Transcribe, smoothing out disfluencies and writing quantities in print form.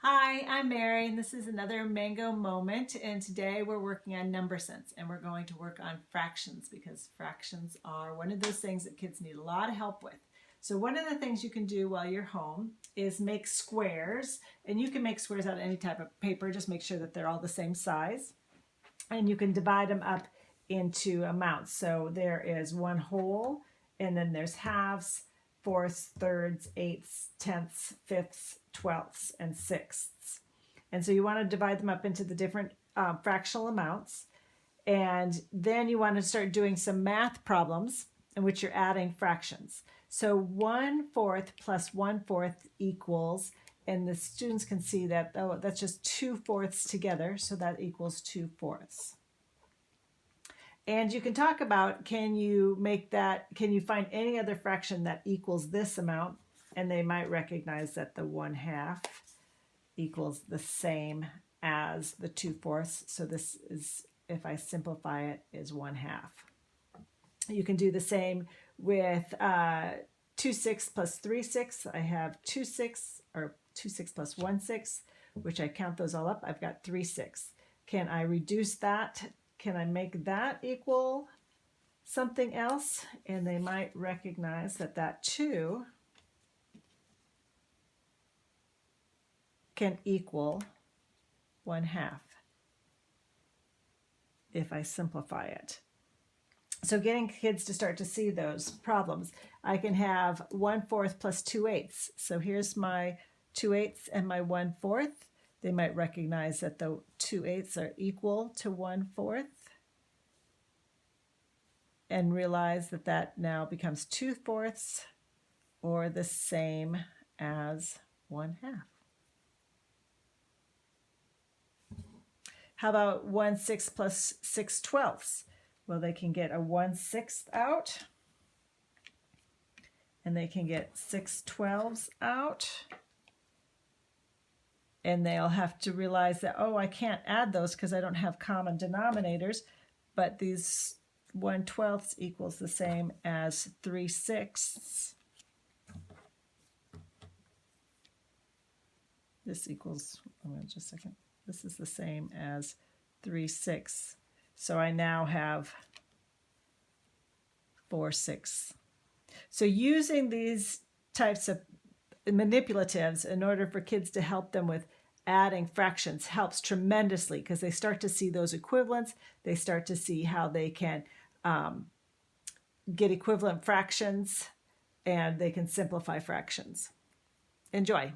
Hi, I'm Mary, and this is another Mango Moment. And today we're working on number sense, and we're going to work on fractions because fractions are one of those things that kids need a lot of help with. So one of the things you can do while you're home is make squares, and you can make squares out of any type of paper. Just make sure that they're all the same size, and you can divide them up into amounts. So there is one whole, and then there's halves, fourths, thirds, eighths, tenths, fifths, twelfths, and sixths. And so you want to divide them up into the different fractional amounts. And then you want to start doing some math problems in which you're adding fractions. So 1/4 plus 1/4 equals, and the students can see that, oh, that's just 2/4 together, so that equals 2/4. And you can talk about, can you find any other fraction that equals this amount? And they might recognize that the 1/2 equals the same as the 2/4. So this is, if I simplify it, is 1/2. You can do the same with 2/6 plus 3/6. I have 2/6, or 2/6 plus 1/6, which I count those all up. I've got 3/6. Can I reduce that? Can I make that equal something else? And they might recognize that that 2 can equal 1/2 if I simplify it. So getting kids to start to see those problems. I can have 1/4 plus 2/8. So here's my 2/8 and my 1/4. They might recognize that the 2/8 are equal to 1/4 and realize that that now becomes 2/4 or the same as 1/2. How about 1/6 plus 6/12? Well, they can get a 1/6 out, and they can get 6/12 out. And they'll have to realize that, oh, I can't add those because I don't have common denominators, but these 1/12 equals the same as 3/6. This equals, just a second, this is the same as 3/6. So I now have 4/6. So using these types of manipulatives in order for kids to help them with adding fractions helps tremendously because they start to see those equivalents. They start to see how they can get equivalent fractions, and they can simplify fractions. Enjoy.